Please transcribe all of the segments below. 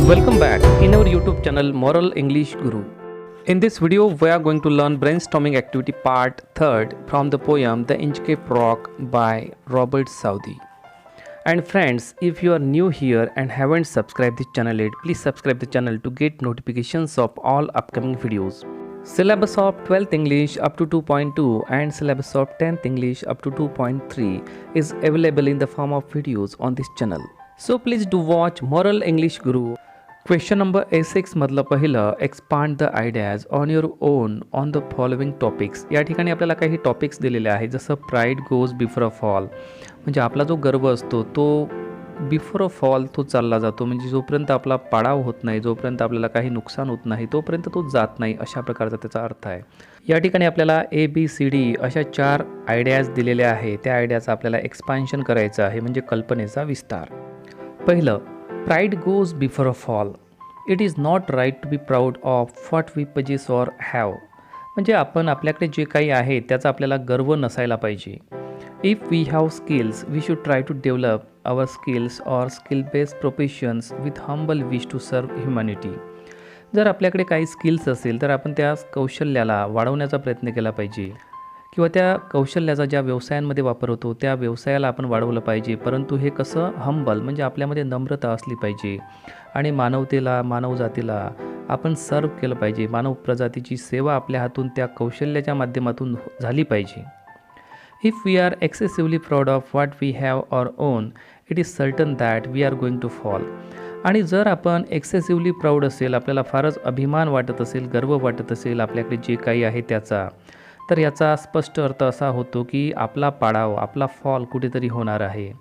Welcome back in our YouTube channel Moral English Guru. In this video we are going to learn brainstorming activity part 3rd from the poem The Inchcape Rock by Robert Southey. And friends, if you are new here and haven't subscribed this channel yet, please subscribe the channel to get notifications of all upcoming videos. Syllabus of 12th English up to 2.2 and syllabus of 10th English up to 2.3 is available in the form of videos on this channel. So please do watch Moral English Guru. Question number A6 मधलं पहिलं, expand the ideas on your on on the following topics. या ठिकाणी आपल्याला काही topics दिलेले आहेत, जसं pride goes before a fall, म्हणजे आपला जो गर्व असतो तो बिफोर अ फॉल तो चालला जातो, म्हणजे जोपर्यंत आपला पाडाव होत नाही, जोपर्यंत आपल्याला काही नुकसान होत नाही तोपर्यंत तो जात नाही, अशा प्रकारचा त्याचा अर्थ आहे. या ठिकाणी आपल्याला ABCD अशा 4 आयडियाज दिलेल्या आहेत. त्या आयडियाचा आपल्याला एक्सपान्शन करायचं आहे, म्हणजे कल्पनेचा विस्तार. पहिलं, pride goes before a fall. It is not right to be proud of what we possess or have. म्हणजे आपण आपल्याकडे जे काही आहे त्याचा आपल्याला गर्व नसायला पाहिजे. If we have skills we should try to develop our skills or skill based professions with humble wish to serve humanity. जर आपल्याकडे काही स्किल्स असेल तर आपण त्या कौशल्याला वाढवण्याचा प्रयत्न केला पाहिजे, किंवा त्या कौशल्याचा ज्या व्यवसायांमध्ये वापर होतो त्या व्यवसायाला आपण वाढवलं पाहिजे. परंतु हे कसं, हंबल, म्हणजे आपल्यामध्ये नम्रता असली पाहिजे आणि मानवतेला, मानवजातीला आपण सर्व केलं पाहिजे. मानव प्रजातीची सेवा आपल्या हातून त्या कौशल्याच्या माध्यमातून झाली पाहिजे. If we are excessively proud of what we have or own it is certain that we are going to fall. आणि जर आपण एक्सेसिव्हली प्राऊड असेल, आपल्याला फारच अभिमान वाटत असेल, गर्व वाटत असेल आपल्याकडे जे काही आहे त्याचा, तर याचा स्पष्ट अर्थ असा होतो की आपला पाडाव, आपला फॉल कुठेतरी होणार आहे.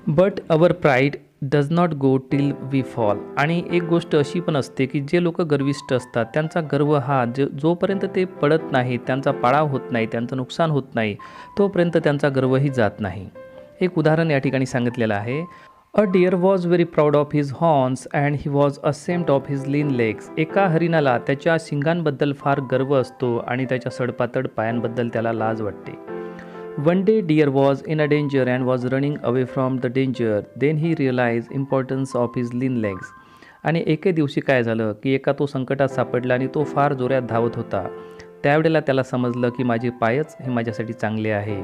But our pride does not go till we fall. आणि एक गोष्ट अशी पण असते की जे लोक गर्विष्ठ असतात त्यांचा गर्व हा जोपर्यंत ते पडत नाही, त्यांचा पाडाव होत नाही, त्यांचं नुकसान होत नाही, तोपर्यंत त्यांचा गर्वही जात नाही. एक उदाहरण या ठिकाणी सांगितलेलं आहे. A deer was very proud of his horns and he was ashamed of his lean legs. एका हरिणाला त्याच्या शिंगांबद्दल फार गर्व असतो आणि त्याच्या सडपातळ पायांबद्दल त्याला लाज वाटते. One day deer was in a danger and was running away from the danger then he realise importance of his lean legs. आणि एके दिवशी काय झालं की एका तो संकटात सापडला आणि तो फार जोरात धावत होता. त्यावेळेला त्याला समजलं की माझे पायच हे माझ्यासाठी चांगले आहे.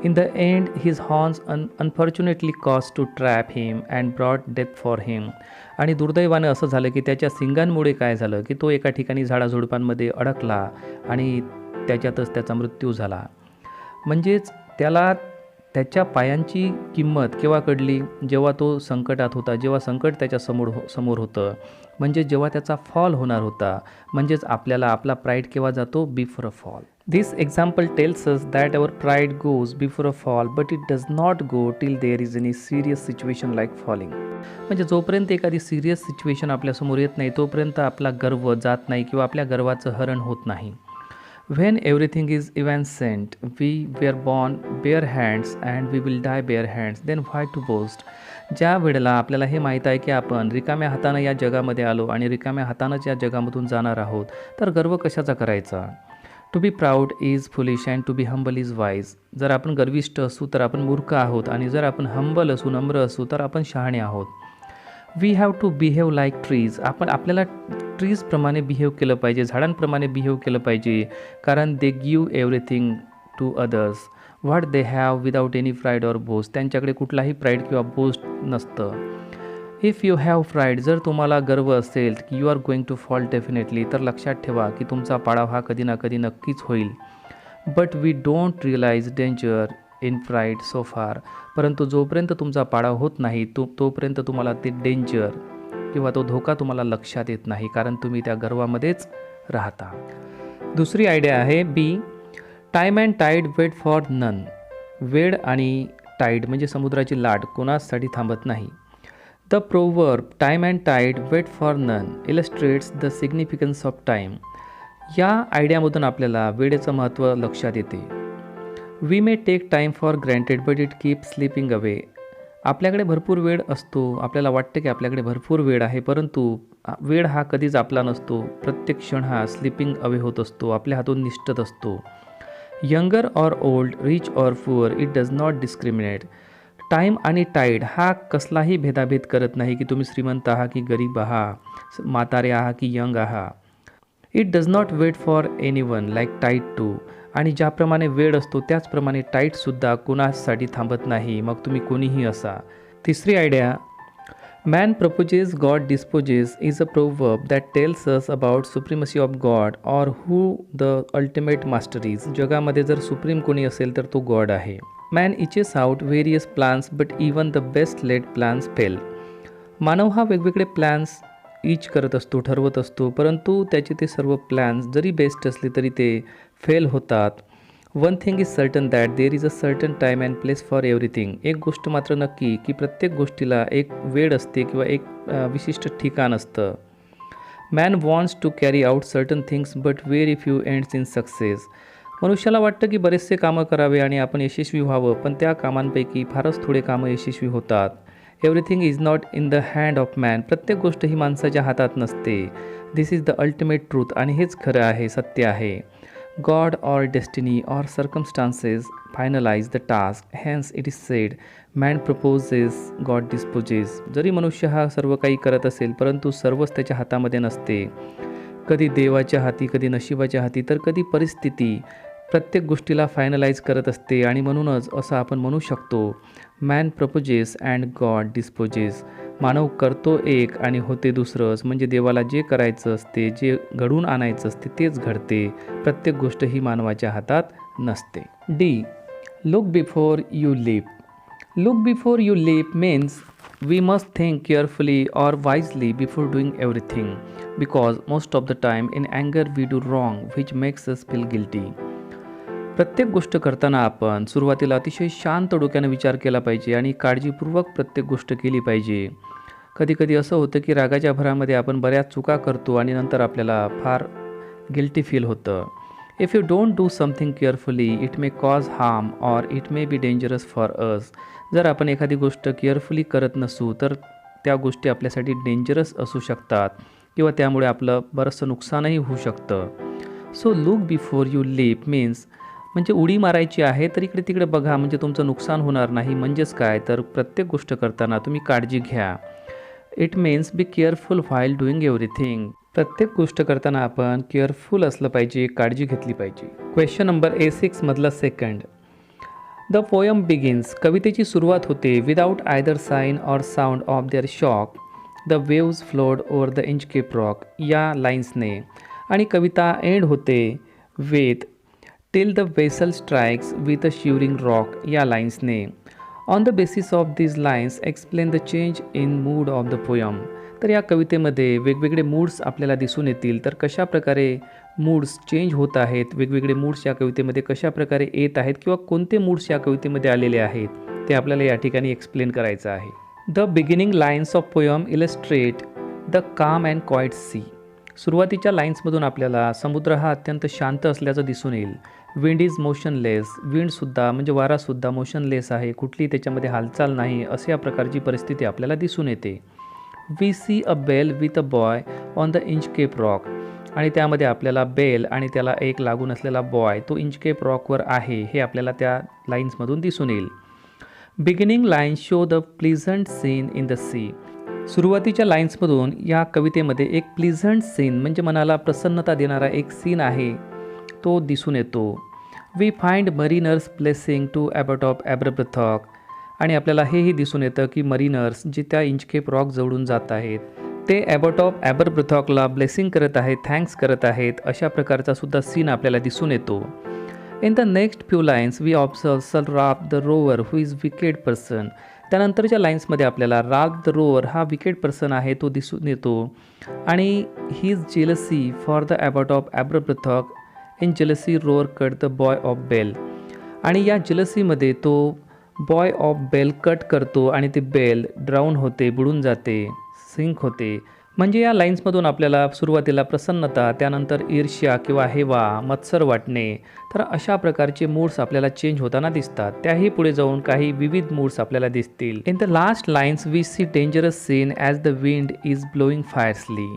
In the end, his horns unfortunately caused to trap him and brought death for him. आणि दुर्दैवानं असं झालं की त्याच्या सिंगांमुळे काय झालं की तो एका ठिकाणी झाडाझुडपांमध्ये अडकला आणि त्याच्यातच त्याचा मृत्यू झाला. म्हणजेच त्याला त्याच्या पायांची किंमत केव्हा कळली, जेव्हा तो संकटात होता, जेव्हा संकट त्याच्या समोर होतं, म्हणजे जेव्हा त्याचा फॉल होणार होता. म्हणजेच आपल्याला आपला प्राईड केव्हा जातो, before a fall. This example tells us that our pride goes before a fall, but it does not go till there is any serious situation like falling. म्हणजे जोपर्यंत एखादी सिरियस सिच्युएशन आपल्यासमोर येत नाही तोपर्यंत आपला गर्व जात नाही किंवा आपल्या गर्वाचं हरण होत नाही. When everything is evanescent, we were born bare hands and we will die bare hands, then why to boast? ज्या वेळेला आपल्याला हे माहीत आहे की आपण रिकाम्या हातानं या जगामध्ये आलो आणि रिकाम्या हातानंच या जगामधून जाणार आहोत, तर गर्व कशाचा करायचा. To be proud is foolish and to be humble is wise. जर आपण गर्विष्ठ असू तर आपण मूर्ख आहोत, आणि जर आपण हंबल असू, नम्र असू, तर आपण शहाणे आहोत. We have to behave like trees. आपल्याला ट्रीजप्रमाणे बिहेव केलं पाहिजे, झाडांप्रमाणे बिहेव केलं पाहिजे, कारण they give everything to others what they have without any pride or boast. त्यांच्याकडे कुठलाही प्राईड किंवा बोस्ट नसतं. इफ यू हॅव प्राईड, जर तुम्हाला गर्व असेल की you are going to fall definitely, तर लक्षात ठेवा की तुमचा पाडाव हा कधी ना कधी नक्कीच होईल. But we don't realise danger in pride so far. परंतु जोपर्यंत तुमचा पाडाव होत नाही तोपर्यंत तुम्हाला ते डेंजर किंवा तो धोका तुम्हाला लक्षात येत नाही, कारण तुम्ही त्या गर्वामध्येच राहता. दुसरी आयडिया आहे B. Time and tide wait for none. वेळ आणि टाईड म्हणजे समुद्राची लाट कोणासाठी थांबत नाही. The proverb time and tide wait for none illustrates the significance of time. या आयडियामधून आपल्याला वेळेचं महत्त्व लक्षात येते. We may take time for granted but it keeps slipping away. आपल्याकडे भरपूर वेळ असतो, आपल्याला वाटते की आपल्याकडे भरपूर वेळ आहे, परंतु वेळ हा कधीच आपला नसतो. प्रत्येक क्षण हा स्लिपिंग अवे होत असतो, आपल्या हातून निष्ठत असतो. Younger or old, rich or poor, it does not discriminate. Time आणि टाईड हा कसलाही भेदाभेद करत नाही की तुम्ही श्रीमंत आहात की गरीब आहात, म्हातारे आहात की यंग आहात. It does not wait for anyone like tide too. आणि ज्याप्रमाणे वेळ असतो त्याचप्रमाणे टाईडसुद्धा कुणासाठी थांबत नाही, मग तुम्ही कोणीही असा. तिसरी idea, man proposes God disposes is a proverb that tells us about supremacy of God or who the ultimate master is. जगामध्ये जर सुप्रीम कोणी असेल तर तो गॉड आहे. Man itches out various plans but even the best laid plans fail. मानव हा वेगवेगळे प्लॅन्स ईच करत असतो, ठरवत असतो, परंतु त्याचे ते सर्व प्लॅन्स जरी बेस्ट असले तरी ते फेल होतात. One thing is certain that there is a certain time and place for everything. एक गोष्ट मात्र नक्की की प्रत्येक गोष्टीला एक वेळ असते किंवा एक विशिष्ट ठिकाण असतं. Man wants to carry out certain things but very few ends in success. मनुष्याला वाटतं की बरेचसे कामं करावे आणि आपण यशस्वी व्हावं, पण त्या कामांपैकी फारच थोडे कामं यशस्वी होतात. Everything is not in the hand of man. प्रत्येक गोष्ट ही माणसाच्या हातात नसते. दिस इज द अल्टिमेट ट्रूथ. आणि हेच खरं आहे, सत्य आहे. God or destiny or circumstances finalise the task. Hence it is sed man proposes God dispossess. जरी मनुष्य हा सर्व काही करत असेल परंतु सर्वच त्याच्या हातामध्ये नसते. कधी देवाच्या हाती, कधी नशिबाच्या हाती, तर कधी परिस्थिती प्रत्येक गोष्टीला फायनलाइज करत असते. आणि म्हणूनच असं आपण म्हणू शकतो, man proposes and God disposes. मानव करतो एक आणि होते दुसरंच. म्हणजे देवाला जे करायचं असते, जे घडून आणायचं असते तेच घडते. प्रत्येक गोष्ट ही मानवाच्या हातात नसते. D, look before you leap. Look before you leap means we must think carefully or wisely before doing everything, because most of the time in anger we do wrong which makes us feel guilty. प्रत्येक गोष्ट करताना आपण सुरुवातीला अतिशय शांत डोक्याने विचार केला पाहिजे आणि काळजीपूर्वक प्रत्येक गोष्ट केली पाहिजे. कधीकधी असं होतं की रागाच्या भरामध्ये आपण बऱ्याच चुका करतो आणि नंतर आपल्याला फार गिल्टी फील होतं. If you don't do something carefully it may cause harm or it may be dangerous for us. जर आपण एखादी गोष्ट केअरफुली करत नसू तर त्या गोष्टी आपल्यासाठी डेंजरस असू शकतात किंवा त्यामुळे आपलं बरंचसं नुकसानही होऊ शकतं. So look before you leap means म्हणजे उडी मारायची आहे तर इकडे तिकडे बघा, म्हणजे तुमचं नुकसान होणार नाही. म्हणजेच काय तर प्रत्येक गोष्ट करताना तुम्ही काळजी घ्या. It means be careful while doing everything. प्रत्येक गोष्ट करताना आपण केअरफुल असलं पाहिजे, काळजी घेतली पाहिजे. क्वेश्चन नंबर A6 मधला सेकंड. The poem begins. कवितेची सुरुवात होते without either sign or sound of their shock the waves flowed over the Inchcape rock या लाईन्सने. आणि कविता एंड होते with till the vessel strikes with a shivering rock या लाईन्सने. On the basis of these lines explain the change in mood of the poem. तर या कवितेमध्ये वेगवेगळे मूड्स आपल्याला दिसून येतील. तर कशा प्रकारे मूड्स चेंज होत आहेत, वेगवेगळे मूड्स या कवितेमध्ये कशा प्रकारे येत आहेत किंवा कोणते मूड्स या कवितेमध्ये आलेले आहेत ते आपल्याला या ठिकाणी एक्सप्लेन करायचं आहे. The beginning lines of poem illustrate the काम अँड क्वाईट सी. सुरुवातीच्या लाईन्समधून आपल्याला समुद्र हा अत्यंत शांत असल्याचं दिसून येईल. Wind is motionless. विंडसुद्धा म्हणजे वारासुद्धा मोशनलेस आहे, कुठली त्याच्यामध्ये हालचाल नाही, अशा प्रकारची परिस्थिती आपल्याला दिसून येते. We see a bell with a buoy on the Inchcape Rock. आणि त्यामध्ये आपल्याला बेल आणि त्याला एक लागून असलेला बॉय तो इंचकेप रॉकवर आहे हे आपल्याला त्या लाईन्समधून दिसून येईल. Beginning lines show the pleasant scene in the sea. सुरुवातीच्या लाईन्समधून या कवितेमध्ये एक प्लीझंट सीन म्हणजे मनाला प्रसन्नता देणारा एक सीन आहे तो दिसून येतो. We find mariners placing to abbot of Aberbrothok. आणि आपल्याला हेही दिसून येतं की मरीनर्स जे त्या इंचकेप रॉक जवळून जात आहेत ते ॲबट ऑफ ॲबरब्रथॉकला ब्लेसिंग करत आहेत, थँक्स करत आहेत. अशा प्रकारचा सुद्धा सीन आपल्याला दिसून येतो. In the next few lines we observe Sir Ralph the Rover who is wicked person. त्यानंतरच्या लाईन्समध्ये आपल्याला राफ द रोवर हा विकेड पर्सन आहे तो दिसून येतो. आणि his jealousy for the abbot of Aberbrothok in jealousy roar cut the buoy of bell. आणि या जेलसीमध्ये तो बॉय ऑफ बेल कट करतो आणि ते बेल ड्राऊन होते, बुडून जाते, सिंक होते. म्हणजे या लाईन्समधून आपल्याला सुरुवातीला प्रसन्नता, त्यानंतर ईर्ष्या किंवा हेवा, मत्सर वाटणे, तर अशा प्रकारचे मूड्स आपल्याला चेंज होताना दिसतात. त्याही पुढे जाऊन काही विविध मूड्स आपल्याला दिसतील. In the last lines we see dangerous scene as the wind is blowing fiercely.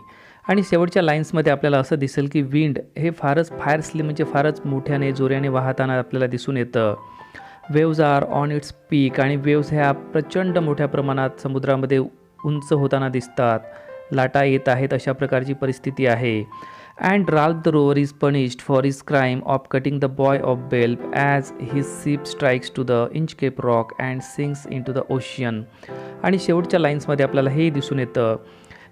आणि शेवटच्या लाईन्समध्ये आपल्याला असं दिसेल की विंड हे फारच फायर्सली म्हणजे फारच मोठ्याने जोऱ्याने वाहताना आपल्याला दिसून येतं. Waves are on its peak आणि वेव्ज ह्या प्रचंड मोठ्या प्रमाणात समुद्रामध्ये उंच होताना दिसतात, लाटा येत आहेत, अशा प्रकारची परिस्थिती आहे. And Ralph the Rover is punished for his crime of cutting the buoy of bell as his ship strikes to the Inchcape rock and sinks into the ocean. आणि शेवटच्या लाईन्समध्ये आपल्याला हे दिसून येतं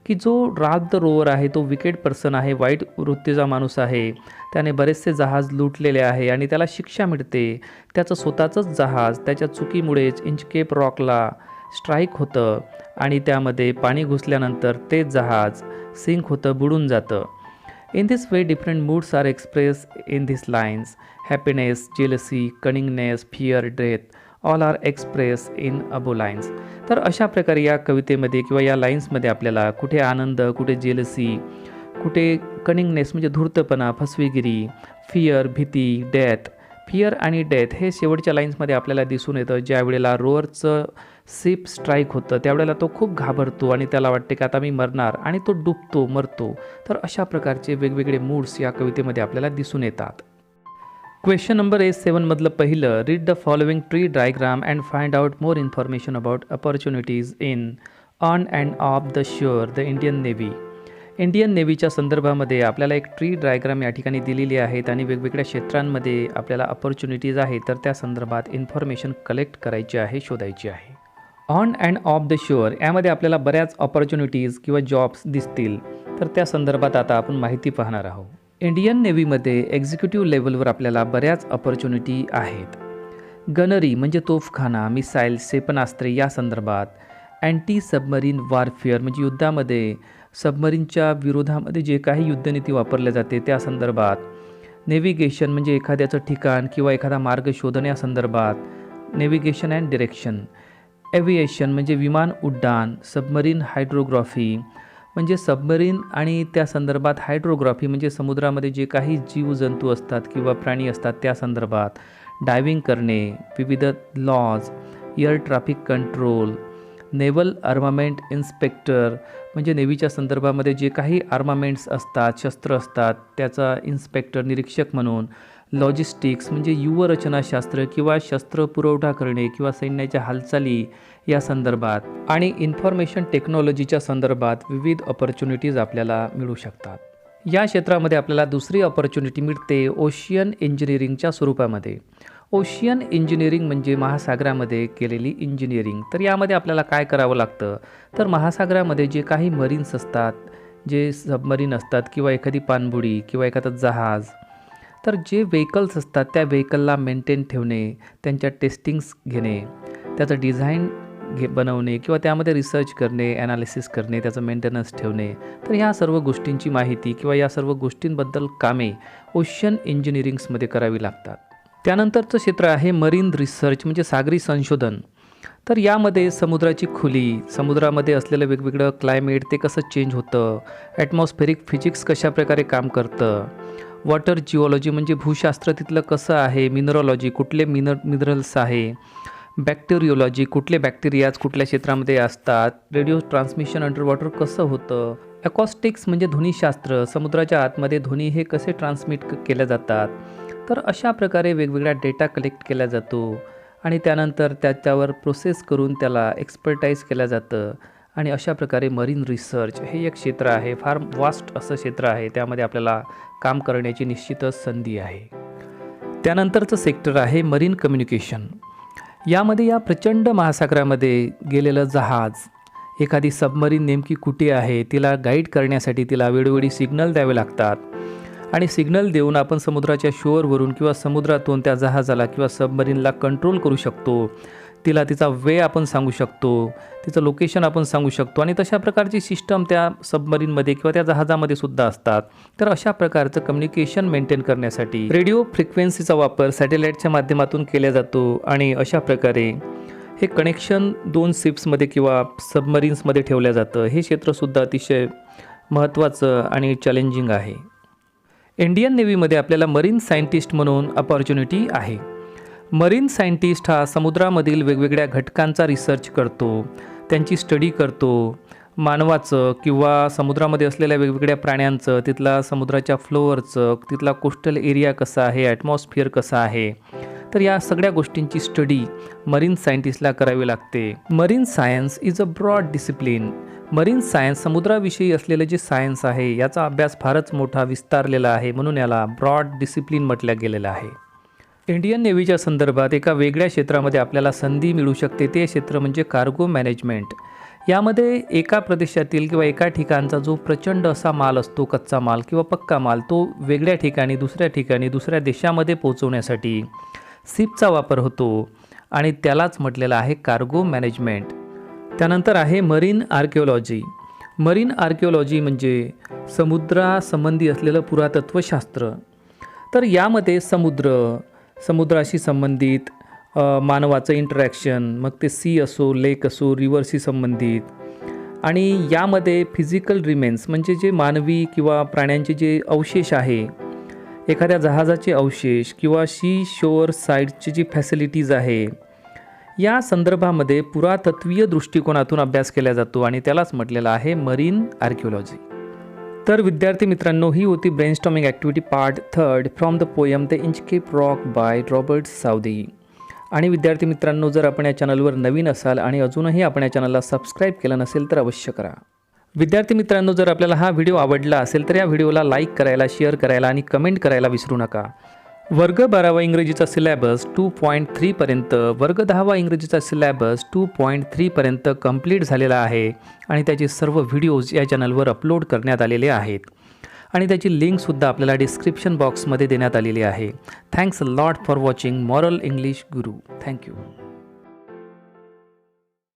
की जो राल्फ द रोवर आहे तो विकेड पर्सन आहे, वाईट वृत्तीचा माणूस आहे. त्याने बरेचसे जहाज लुटलेले आहे आणि त्याला शिक्षा मिळते. त्याचं स्वतःचंच जहाज त्याच्या चुकीमुळेच इंचकेप रॉकला स्ट्राईक होतं आणि त्यामध्ये पाणी घुसल्यानंतर ते जहाज सिंक होतं, बुडून जातं. In this way different moods are express in this lines. Happiness, jealousy, cunningness, fear, death all are express in above lines. तर अशा प्रकारे या कवितेमध्ये किंवा या लाईन्समध्ये आपल्याला कुठे आनंद, कुठे जेलसी, कुठे कनिंगनेस म्हणजे धूर्तपणा, फसवेगिरी, फिअर, भीती, डेथ. फिअर आणि डेथ हे शेवटच्या लाईन्समध्ये आपल्याला दिसून येतं. ज्या वेळेला रोअरचं शिप स्ट्राईक होतं त्यावेळेला तो खूप घाबरतो आणि त्याला वाटते की आता मी मरणार आणि तो डुबतो, मरतो. तर अशा प्रकारचे वेगवेगळे मूड्स या कवितेमध्ये आपल्याला दिसून येतात. क्वेश्चन नंबर A7 मधलं पहिलं, read the following tree diagram and find out more information about opportunities in on and off the shore the Indian navy. Indian नेव्हीच्या संदर्भामध्ये आपल्याला एक ट्री डायग्राम या ठिकाणी दिलेली आहेत आणि वेगवेगळ्या क्षेत्रांमध्ये आपल्याला अपॉर्च्युनिटीज आहेत, तर त्या संदर्भात इन्फॉर्मेशन कलेक्ट करायची आहे, शोधायची आहे. On and off the shore यामध्ये आपल्याला बऱ्याच अपॉर्च्युनिटीज किंवा जॉब्स दिसतील, तर त्या संदर्भात आता आपण माहिती पाहणार आहोत. इंडियन नेव्हीमध्ये एक्झिक्युटिव्ह लेवलवर आपल्याला बऱ्याच अपॉर्च्युनिटी आहेत. गनरी म्हणजे तोफखाना, मिसाईल, क्षेपणास्त्रे या संदर्भात. अँटी सबमरीन वॉरफेअर म्हणजे युद्धामध्ये सबमरीनच्या विरोधामध्ये जे काही युद्धनीती वापरल्या जाते त्या संदर्भात. नेव्हिगेशन म्हणजे एखाद्याचं ठिकाण किंवा एखादा मार्ग शोधण्यासंदर्भात. Navigation and direction. एव्हिएशन म्हणजे विमान उड्डाण. सबमरीन हायड्रोग्राफी म्हणजे सबमरीन आणि त्या संदर्भात हायड्रोग्राफी म्हणजे समुद्रामध्ये जे काही जीवजंतू असतात किंवा प्राणी असतात त्या संदर्भात. डायव्हिंग करणे, विविध laws, air traffic control. Naval armament inspector म्हणजे नेव्हीच्या संदर्भामध्ये जे काही आर्मामेंट्स असतात, शस्त्र असतात, त्याचा इन्स्पेक्टर, निरीक्षक म्हणून. लॉजिस्टिक्स म्हणजे युवरचनाशास्त्र किंवा शस्त्र पुरवठा करणे किंवा सैन्याच्या हालचाली या संदर्भात. आणि इन्फॉर्मेशन टेक्नॉलॉजीच्या संदर्भात विविध अपॉर्च्युनिटीज आपल्याला मिळू शकतात. या क्षेत्रामध्ये आपल्याला दुसरी अपॉर्च्युनिटी मिळते ओशियन इंजिनिअरिंगच्या स्वरूपामध्ये. ओशियन इंजिनिअरिंग म्हणजे महासागरामध्ये केलेली इंजिनिअरिंग. तर यामध्ये आपल्याला काय करावं लागतं, तर महासागरामध्ये जे काही मरीन्स असतात, जे सबमरीन असतात किंवा एखादी पाणबुडी किंवा एखादं जहाज, तर जे व्हेकल्स असतात त्या व्हेकलला मेंटेन ठेवणे, त्यांच्या टेस्टिंग्स घेणे, त्याचं डिझाईन बनवणे किंवा त्यामध्ये रिसर्च करणे, ॲनालिसिस करणे, त्याचं मेंटेनन्स ठेवणे. तर ह्या सर्व गोष्टींची माहिती किंवा या सर्व गोष्टींबद्दल कामे ओशियन इंजिनिअरिंग्समध्ये करावी लागतात. त्यानंतरचं क्षेत्र आहे मरीन रिसर्च म्हणजे सागरी संशोधन. तर यामध्ये समुद्राची खुली, समुद्रामध्ये असलेलं वेगवेगळं क्लायमेट ते कसं चेंज होतं, ॲटमॉस्फेरिक फिजिक्स कशाप्रकारे काम करतं. वॉटर जिओलॉजी म्हणजे भूशास्त्र तिथलं कसं आहे. मिनरॉलॉजी कुठले मिनरल्स आहे. बॅक्टेरिओलॉजी कुठले बॅक्टेरियाज कुठल्या क्षेत्रामध्ये असतात. रेडिओ ट्रान्समिशन अंडर वॉटर कसं होतं. ॲकॉस्टिक्स म्हणजे ध्वनीशास्त्र, समुद्राच्या आतमध्ये ध्वनी हे कसे ट्रान्समिट केले जातात. तर अशा प्रकारे वेगवेगळा डेटा कलेक्ट केला जातो आणि त्यानंतर त्याच्यावर प्रोसेस करून त्याला एक्सपर्टाईज केलं जातं. आणि अशा प्रकारे मरीन रिसर्च हे एक क्षेत्र आहे, फार वास्ट असं क्षेत्र आहे, त्यामध्ये आपल्याला काम करण्याची निश्चितच संधी आहे. त्यानंतरचं सेक्टर आहे मरीन कम्युनिकेशन. यामध्ये या प्रचंड महासागरामध्ये गेलेलं जहाज, एखादी सबमरीन नेमकी कुठे आहे तिला गाईड करण्यासाठी तिला वेळोवेळी सिग्नल द्यावे लागतात आणि सिग्नल देऊन आपण समुद्राच्या शोअरवरून किंवा समुद्रातून त्या जहाजाला किंवा सबमरीनला कंट्रोल करू शकतो. तिला तिचा वे आपण सांगू शकतो, तिचं लोकेशन आपण सांगू शकतो आणि तशा प्रकारची सिस्टम त्या सबमरीनमध्ये किंवा त्या जहाजामध्ये सुद्धा असतात. तर अशा प्रकारचं कम्युनिकेशन मेंटेन करण्यासाठी रेडिओ फ्रिक्वेन्सीचा वापर सॅटेलाईटच्या माध्यमातून केला जातो आणि अशा प्रकारे हे कनेक्शन दोन शिप्समध्ये किंवा सबमरीन्समध्ये ठेवलं जातं. हे क्षेत्रसुद्धा अतिशय महत्त्वाचं आणि चॅलेंजिंग आहे. इंडियन नेव्हीमध्ये आपल्याला मरीन सायंटिस्ट म्हणून अपॉर्च्युनिटी आहे. मरीन सायंटिस्ट हा समुद्रामधील वेगवेगळ्या घटकांचा रिसर्च करतो, त्यांची स्टडी करतो, मानवाचं किंवा समुद्रामध्ये असलेल्या वेगवेगळ्या प्राण्यांचं, तिथला समुद्राच्या फ्लोअरचं, तिथला कोस्टल एरिया कसा आहे, ॲटमॉस्फिअर कसा आहे, तर या सगळ्या गोष्टींची स्टडी मरीन सायंटिस्टला करावी लागते. Marine science is a broad discipline. Marine science समुद्राविषयी असलेलं जे सायन्स आहे याचा अभ्यास फारच मोठा विस्तारलेला आहे, म्हणून याला ब्रॉड डिसिप्लिन म्हटलं गेलेलं आहे. इंडियन नेव्हीच्या संदर्भात एका वेगळ्या क्षेत्रामध्ये आपल्याला संधी मिळू शकते. ते क्षेत्र म्हणजे कार्गो मॅनेजमेंट. यामध्ये एका प्रदेशातील किंवा एका ठिकाणचा जो प्रचंड असा माल असतो, कच्चा माल किंवा पक्का माल, तो वेगळ्या ठिकाणी दुसऱ्या देशामध्ये पोहोचवण्यासाठी शिपचा वापर होतो आणि त्यालाच म्हटलेलं आहे कार्गो मॅनेजमेंट. त्यानंतर आहे मरीन आर्किओलॉजी. मरीन आर्किओलॉजी म्हणजे समुद्रासंबंधी असलेलं पुरातत्वशास्त्र. तर यामध्ये समुद्राशी संबंधित मानवाचं इंटरॅक्शन, मग ते सी असो, लेक असो, रिव्हरशी संबंधित, आणि यामध्ये फिजिकल रिमेन्स म्हणजे जे मानवी किंवा प्राण्यांचे जे अवशेष आहे, एखाद्या जहाजाचे अवशेष किंवा शोअर साईडची जी फॅसिलिटीज आहे, या संदर्भामध्ये पुरातत्वीय दृष्टिकोनातून अभ्यास केला जातो आणि त्यालाच म्हटलेलं आहे मरीन आर्किओलॉजी. तर विद्यार्थी मित्रांनो, ही होती brainstorming activity part 3 from the poem the Inchcape Rock by Robert Southey. आणि विद्यार्थी मित्रांनो, जर आपण या चॅनलवर नवीन असाल आणि अजूनही आपण या चॅनलला सबस्क्राईब केलं नसेल तर अवश्य करा. विद्यार्थी मित्रांनो, जर आपल्याला हा व्हिडिओ आवडला असेल तर या व्हिडिओला लाईक करायला, शेअर करायला आणि कमेंट करायला विसरू नका. वर्ग 12वा इंग्रजीचा सिलॅबस 2.3 पर्यंत, वर्ग 10वा इंग्रजीचा सिलॅबस 2.3 पर्यंत कंप्लीट झालेला आहे आणि त्याचे सर्व व्हिडिओज या चॅनलवर अपलोड करण्यात आलेले आहेत आणि त्याची लिंकसुद्धा आपल्याला डिस्क्रिप्शन बॉक्समध्ये देण्यात आलेली आहे. Thanks a lot for watching moral English Guru. Thank you.